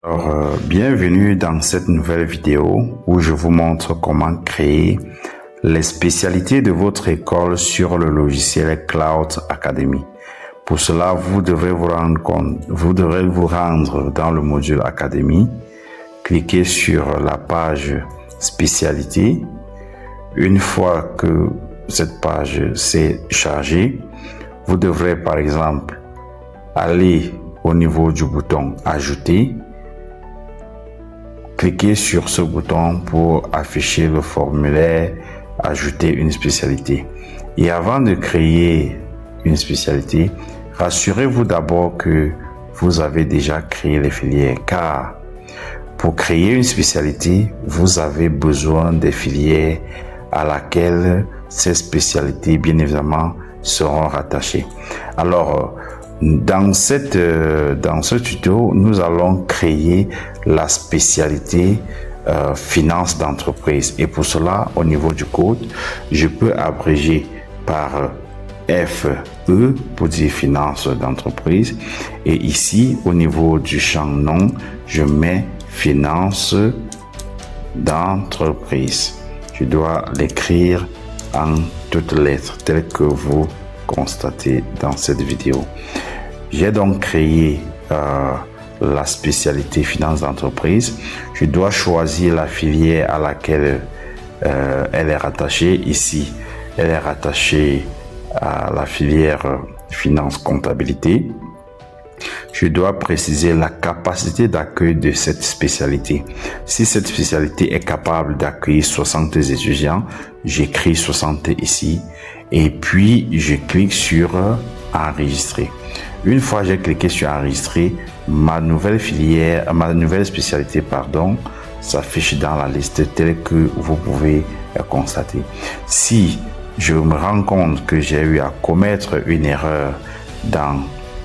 Bienvenue dans cette nouvelle vidéo où je vous montre comment créer les spécialités de votre école sur le logiciel Cloud Academy. Pour cela, vous devrez vous rendre dans le module Academy, cliquer sur la page spécialité. Une fois que cette page s'est chargée, vous devrez par exemple aller au niveau du bouton Ajouter. Cliquez sur ce bouton pour afficher le formulaire Ajouter une spécialité. Et avant de créer une spécialité, rassurez-vous d'abord que vous avez déjà créé les filières, car pour créer une spécialité, vous avez besoin des filières à laquelle ces spécialités, bien évidemment, seront rattachées. Alors, dans ce tuto, nous allons créer la spécialité finance d'entreprise. Et pour cela, au niveau du code, je peux abréger par FE pour dire finance d'entreprise. Et ici, au niveau du champ nom, je mets finance d'entreprise. Je dois l'écrire en toutes lettres, telles que vous constatez dans cette vidéo. J'ai donc créé la spécialité finance d'entreprise. Je dois choisir la filière à laquelle elle est rattachée. Ici, elle est rattachée à la filière finance comptabilité. Je dois préciser la capacité d'accueil de cette spécialité. Si cette spécialité est capable d'accueillir 60 étudiants, j'écris 60 ici et puis je clique sur enregistrer. Une fois j'ai cliqué sur enregistrer, ma nouvelle spécialité, s'affiche dans la liste telle que vous pouvez constater. Si je me rends compte que j'ai eu à commettre une erreur dans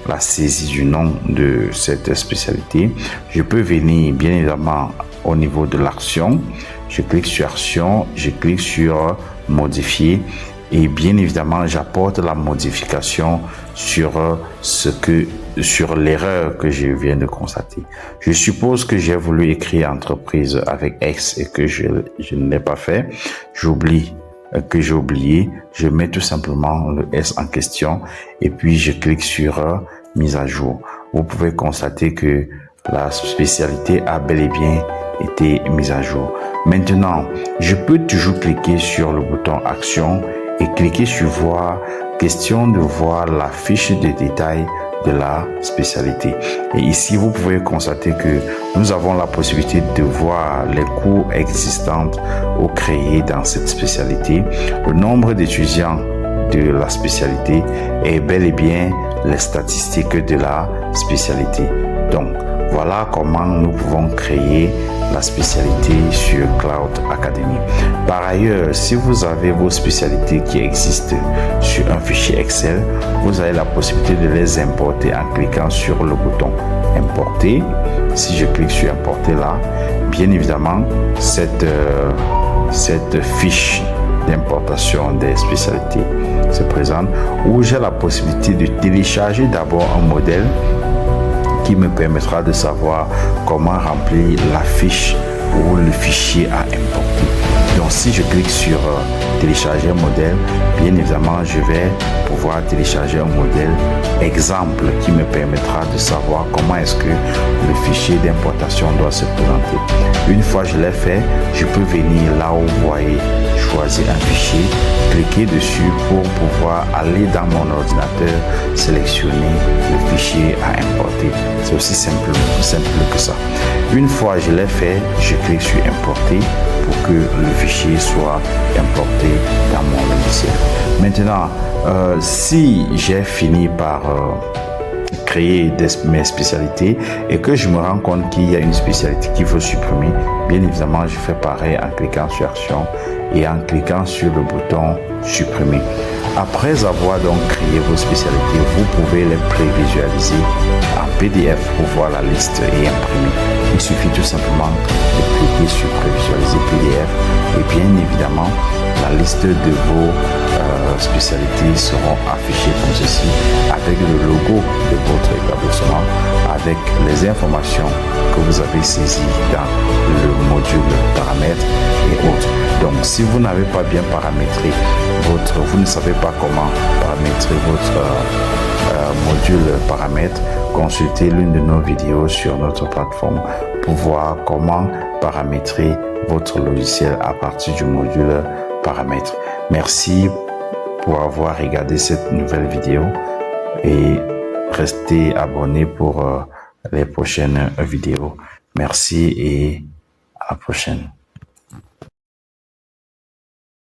la saisie du nom de cette spécialité, je peux venir bien évidemment au niveau de l'action. Je clique sur action, je clique sur modifier et bien évidemment j'apporte la modification sur l'erreur que je viens de constater. Je suppose que j'ai voulu écrire entreprise avec X et que je ne l'ai pas fait. J'ai oublié, je mets tout simplement le S en question et puis je clique sur mise à jour. Vous pouvez constater que la spécialité a bel et bien été mise à jour. Maintenant, je peux toujours cliquer sur le bouton action et cliquer sur voir, question de voir la fiche de détail de la spécialité. Et ici, vous pouvez constater que nous avons la possibilité de voir les cours existants ou créés dans cette spécialité, le nombre d'étudiants de la spécialité et bel et bien les statistiques de la spécialité. Donc, voilà comment nous pouvons créer la spécialité sur Cloud Academy. Par ailleurs, si vous avez vos spécialités qui existent sur un fichier Excel, vous avez la possibilité de les importer en cliquant sur le bouton Importer. Si je clique sur Importer là, bien évidemment, cette fiche d'importation des spécialités se présente où j'ai la possibilité de télécharger d'abord un modèle qui me permettra de savoir comment remplir la fiche ou le fichier à importer. Donc si je clique sur télécharger un modèle, bien évidemment je vais pouvoir télécharger un modèle exemple qui me permettra de savoir comment est-ce que le fichier d'importation doit se présenter. Une fois je l'ai fait, je peux venir là où vous voyez choisir un fichier, cliquer dessus pour pouvoir aller dans mon ordinateur, sélectionner le fichier à importer. C'est aussi simple que ça. Une fois je l'ai fait, je clique sur importer pour que le fichier soit importé dans mon logiciel. Maintenant, si j'ai fini par créer mes spécialités et que je me rends compte qu'il y a une spécialité qu'il faut supprimer, bien évidemment, je fais pareil en cliquant sur action et en cliquant sur le bouton supprimer. Après avoir donc créé vos spécialités, vous pouvez les prévisualiser en PDF pour voir la liste et imprimer. Il suffit tout tout simplement de cliquer sur prévisualiser PDF et bien évidemment la liste de vos spécialités seront affichées comme ceci avec le logo de votre établissement, avec les informations que vous avez saisies dans le module paramètres et autres. Donc si vous n'avez pas bien paramétré vous ne savez pas comment paramétrer votre module paramètres, consultez l'une de nos vidéos sur notre plateforme pour voir comment paramétrer votre logiciel à partir du module paramètres. Merci pour avoir regardé cette nouvelle vidéo et restez abonnés pour les prochaines vidéos. Merci et à la prochaine.